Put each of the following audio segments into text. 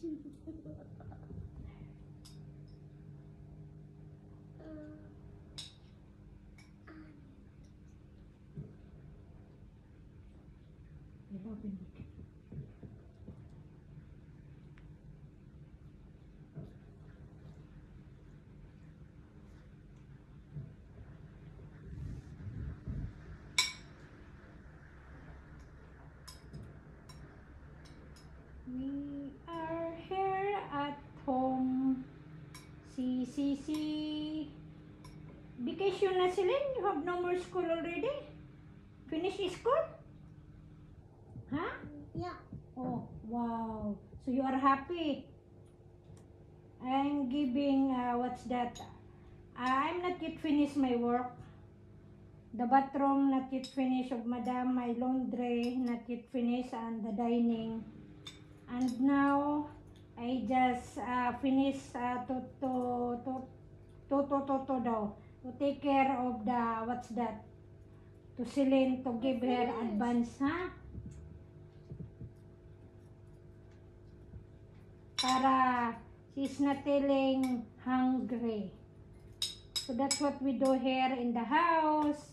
We are here at home. See. Vacation na sila? You have no more school already? Finish school? Huh? Yeah. Oh, wow. So you are happy? I'm giving, what's that? I'm not yet finished my work. The bathroom not yet finished of madam. My laundry not yet finished, and the dining. And now I just finished to take care of the, what's that? To Celine, to give her advance, huh? Para she's not feeling hungry. So that's what we do here in the house.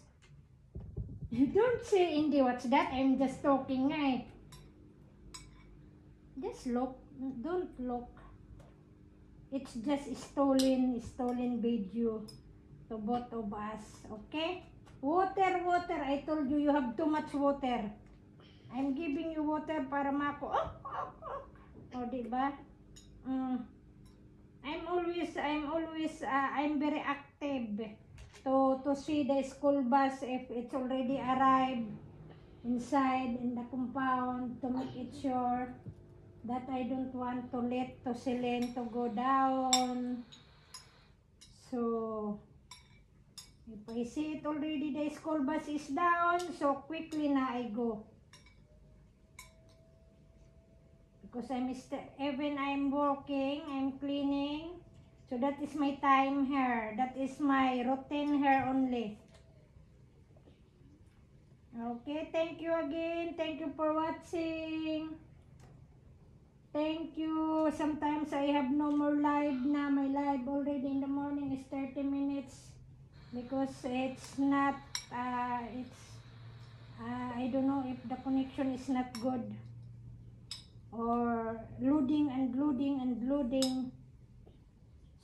Don't say Indy, what's that? I'm just talking, eh? Just look. Don't look. It's just stolen video to both of us, okay? Water. I told you, you have too much water. I'm giving you water para mako. O, diba? I'm very active to see the school bus if it's already arrived inside in the compound, to make it sure that I don't want to let to Celine to go down. So if I see it already the school bus is down, so quickly na I go. Because even I'm working, I'm cleaning. So that is my time here. That is my routine here only. Okay, thank you again. Thank you for watching. Thank you. Sometimes I have no more live na. My live already in the morning is 30 minutes. Because it's not, I don't know if the connection is not good. Or loading.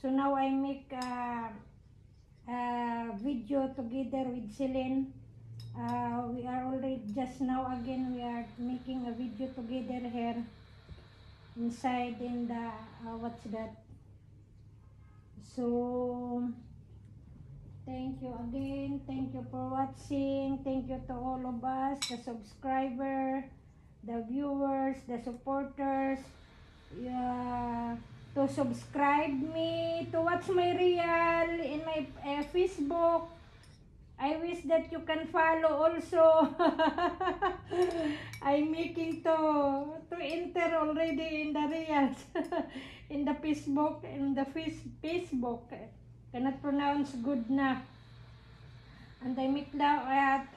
So now I make a video together with Celine. We are already just now again we are making a video together here inside in the what's that. So thank you again. Thank you for watching. Thank you to all of us, the subscriber, the viewers, the supporters, to subscribe me, to watch my reel in my Facebook. I wish that you can follow also. I'm making to enter already in the reels in the Facebook, Facebook. Cannot pronounce good na. And I make now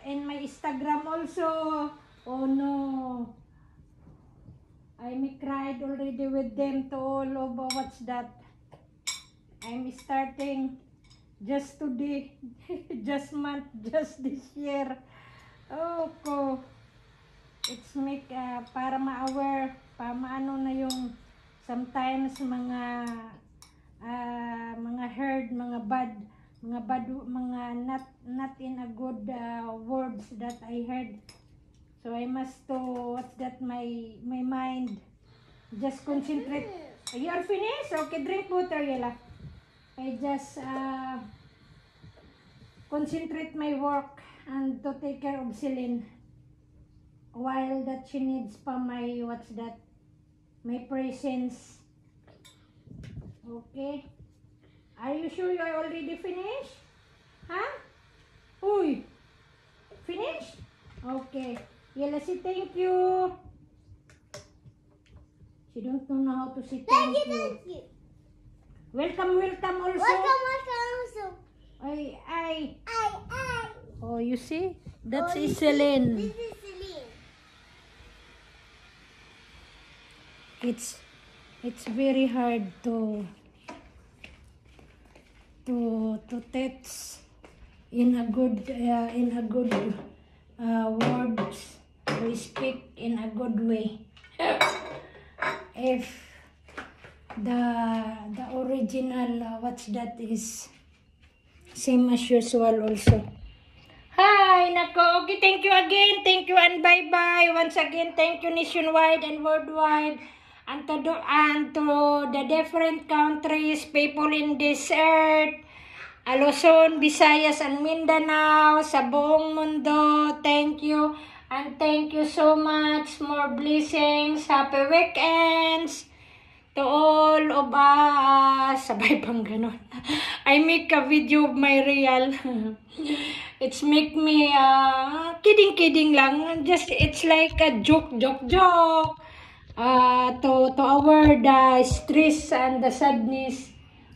in my Instagram also. Oh no, I cried already with them to all over what's that. I'm starting just today, just this year. Oh, it's make para ma-aware, para maano na yung sometimes mga herd, mga bad, mga not in a good words that I heard. So I must what's that, my mind just concentrate. You are finished? Okay, drink water, Yela. I just concentrate my work and to take care of Celine while that she needs pa my what's that, my presence. Okay, are you sure you are already finished? Huh? Uy, finished? Okay. Yela, say thank you. She don't know how to say thank you. Thank you. Welcome also. Welcome also. Ay. I. Oh, you see? That's Oh, you see? Celine. This is Celine. it's very hard to teach in a good words, we speak in a good way. If the original what's that is same as usual also. Hi, nako. Okay, thank you again. Thank you and bye-bye. Once again, thank you nationwide and worldwide. And to the different countries, people in this earth, Luzon, Visayas, and Mindanao, sa buong mundo, thank you. And thank you so much. More blessings. Happy weekends to all of us. Sabay pang ganon. I make a video of my real. It's make me kidding lang. Just it's like a joke. To our the stress and the sadness.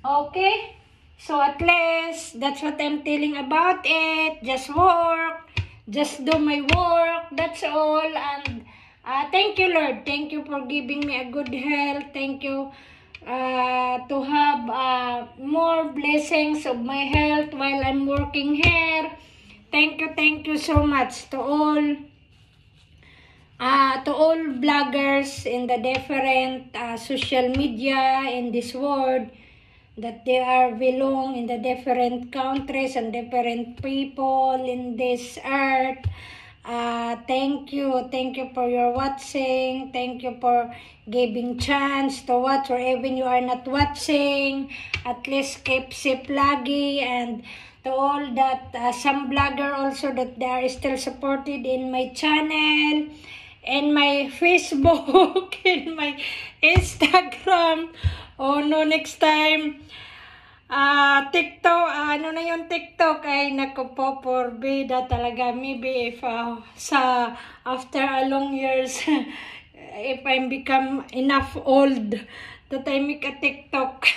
Okay? So at least that's what I'm telling about it. Just work. Just do my work. That's all. And thank you, Lord. Thank you for giving me a good health. Thank you to have more blessings of my health while I'm working here. Thank you so much to all bloggers in the different social media in this world, that they are belong in the different countries and different people in this earth. Thank you for your watching. Thank you for giving chance to watch, or even you are not watching, at least keep safe lagi. And to all that some blogger also that they are still supported in my channel, in my Facebook, in my Instagram. Oh no, next time TikTok, ano na yung TikTok, ay naku po, porbida talaga. Maybe if after a long years, if I become enough old that I make a TikTok.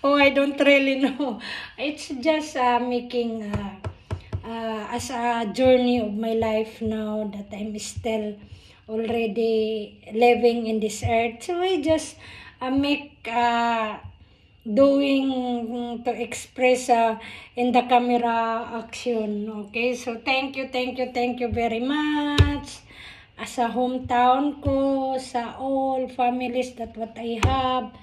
Oh, I don't really know. It's just making as a journey of my life now that I'm still already living in this earth. So I just make doing to express in the camera action. Okay, so thank you very much sa hometown ko, sa all families that what I have,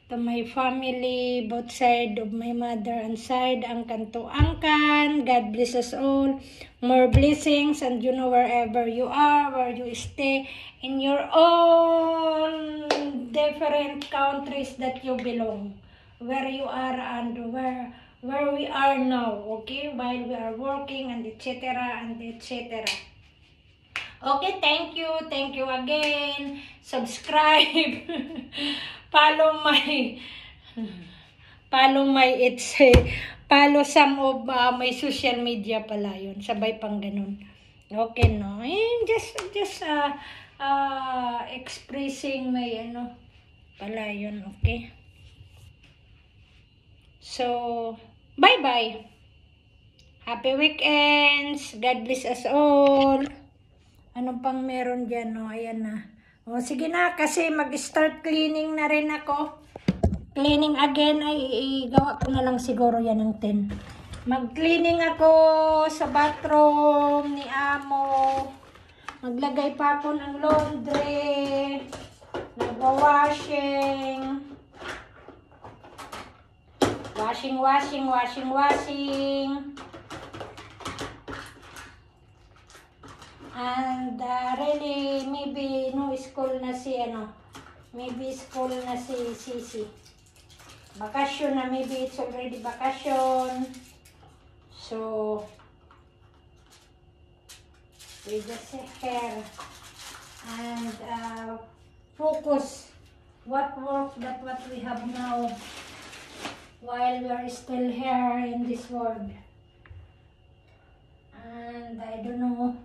to my family, both side of my mother and side, angkan to angkan. God bless us all. More blessings, and you know, wherever you are, where you stay, in your own different countries that you belong, where you are and where we are now, okay, while we are working and etc. and etc. Okay, thank you again. Subscribe. follow some of my social media pala yun. Sabay pang ganun. Okay, no? Just expressing my pala yun, okay? So, bye-bye. Happy weekends. God bless us all. Ano pang meron dyan, no? Ayan na. O, sige na, kasi mag-start cleaning na rin ako. Cleaning again, ay gawa ko na lang siguro yan ng 10. Mag-cleaning ako sa bathroom ni Amo. Maglagay pa ako ng laundry. Nagwa-washing. Washing. And really, maybe no school na si maybe school na si Sisi. Vacation na, maybe it's already vacation. So, we just sit here and focus what work that what we have now while we are still here in this world. And I don't know.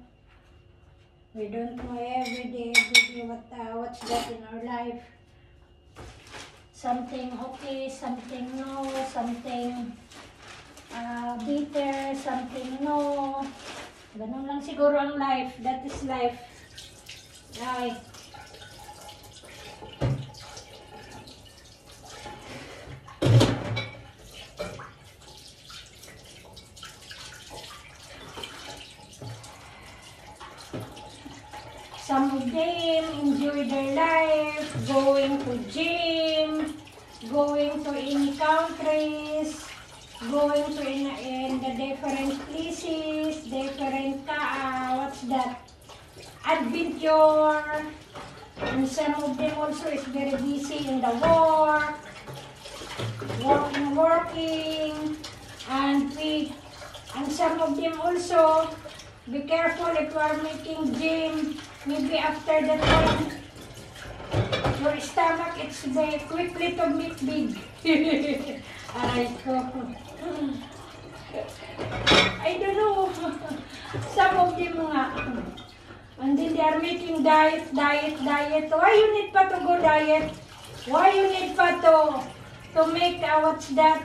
We don't know every day what's that in our life. Something okay, something no, something bitter, something no. Ganun lang siguro ang life. That is life. Ay. them enjoy their life, going to gym, going to any countries, going to in the different places, different, what's that, adventure. And some of them also is very busy in the work, working, and some of them also, be careful if you are making gym, maybe after that one, your stomach it's very quickly to make big. Aray ko. I don't know. Some of them nga. And then they are making diet. Why you need pa to go diet? Why you need pa to make, what's that,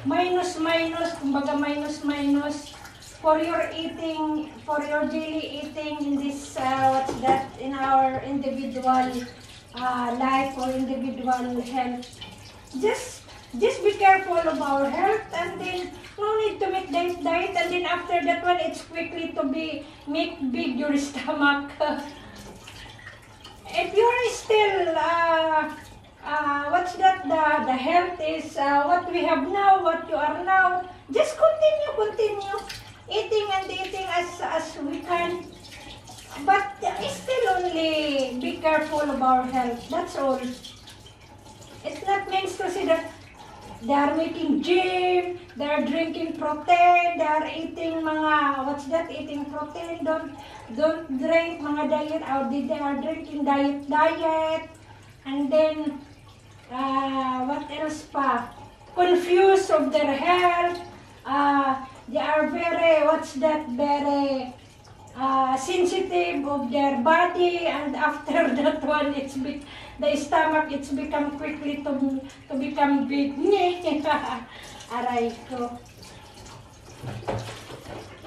minus, kumbaga minus, for your eating, for your daily eating in this, what's that, in our individual life or individual health. Just be careful of our health, and then no need to make diet, and then after that one, it's quickly to make big your stomach. If you're still, what's that, the health is what we have now, what you are now, just continue eating and eating as we can, but still only be careful of our health, that's all. It's not means to say that they are making gym, they are drinking protein, they are eating mga, what's that, eating protein, don't drink mga diet, or they are drinking diet, and then, what else pa, confused of their health, they are very, what's that, very sensitive of their body, and after that one, the stomach, it's become quickly to become big. Aray ko.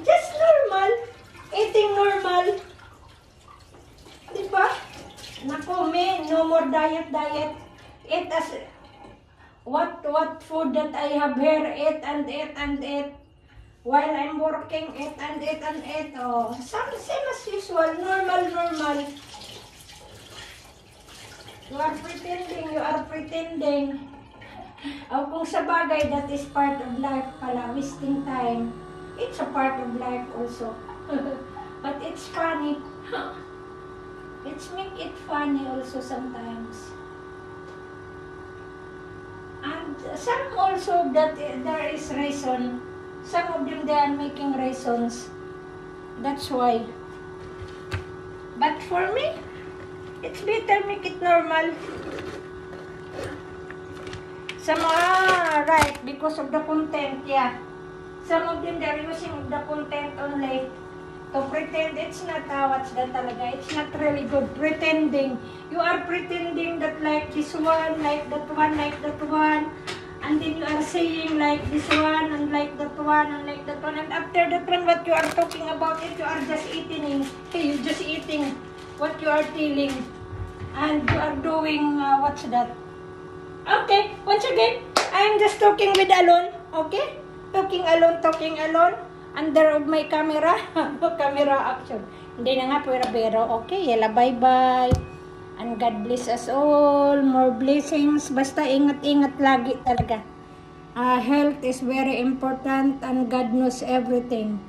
Just normal. Eating normal. Diba? Naku, no more diet. Eat as, what food that I have here, eat and eat. While I'm working, eat and eat. Oh, same as usual, normal. You are pretending. Oh, kung sa bagay, that is part of life pala, wasting time. It's a part of life also. But it's funny. It's make it funny also sometimes. And some also that there is reason. Some of them, they are making reasons. That's why. But for me, it's better make it normal. Some are right because of the content, yeah. Some of them, they're using the content only to pretend. It's not what's that talaga. It's not really good. Pretending. You are pretending that like this one, like that one, and then you are saying like this one, and like that one, and like that one, and after that one, what you are talking about it, you are just eating. Okay, you're just eating what you are telling, and you are doing, what's that? Okay, once again, I am just talking with alone, okay? Talking alone, under of my camera, camera action. Hindi na nga, pero, okay, yala, bye-bye. And God bless us all, more blessings. Basta ingat-ingat lagi talaga. Health is very important, and God knows everything.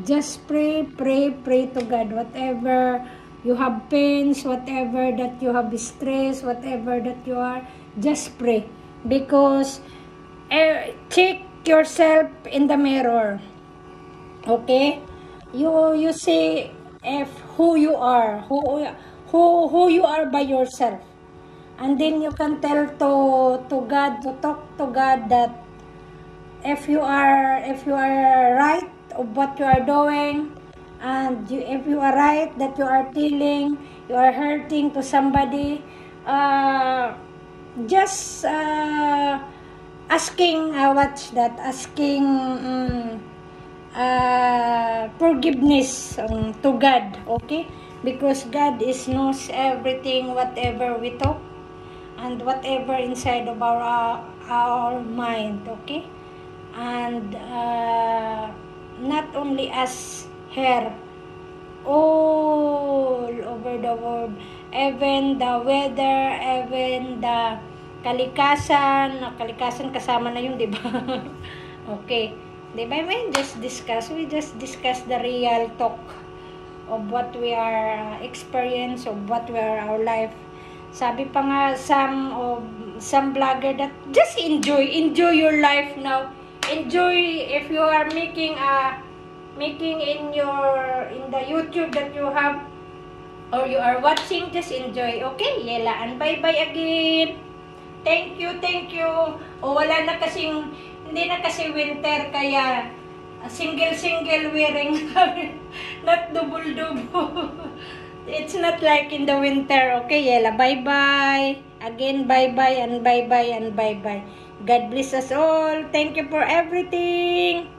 Just pray to God. Whatever you have pains, whatever that you have stress, whatever that you are, just pray. Because check yourself in the mirror. Okay? You see if who you are you are by yourself. And then you can tell to God, to talk to God, that if you are right of what you are doing, and if you are right that you are feeling, you are hurting to somebody, just asking, forgiveness to God, okay? Because God knows everything, whatever we talk, and whatever inside of our mind, okay? And not only us here, all over the world. Even the weather, even the kalikasan. Kalikasan kasama na yun, di ba? Okay. Di ba? We just discuss the real talk of what we are experience, of what we are our life. Sabi pa nga some vlogger that just enjoy your life now. Enjoy if you are making in the YouTube that you have or you are watching, just enjoy. Okay, yelaan. Bye-bye again. Thank you. O wala na kasing, hindi na kasi winter, kaya single wearing, not double. It's not like in the winter. Okay, Yela. Bye-bye. Again, bye-bye and bye-bye and bye-bye. God bless us all. Thank you for everything.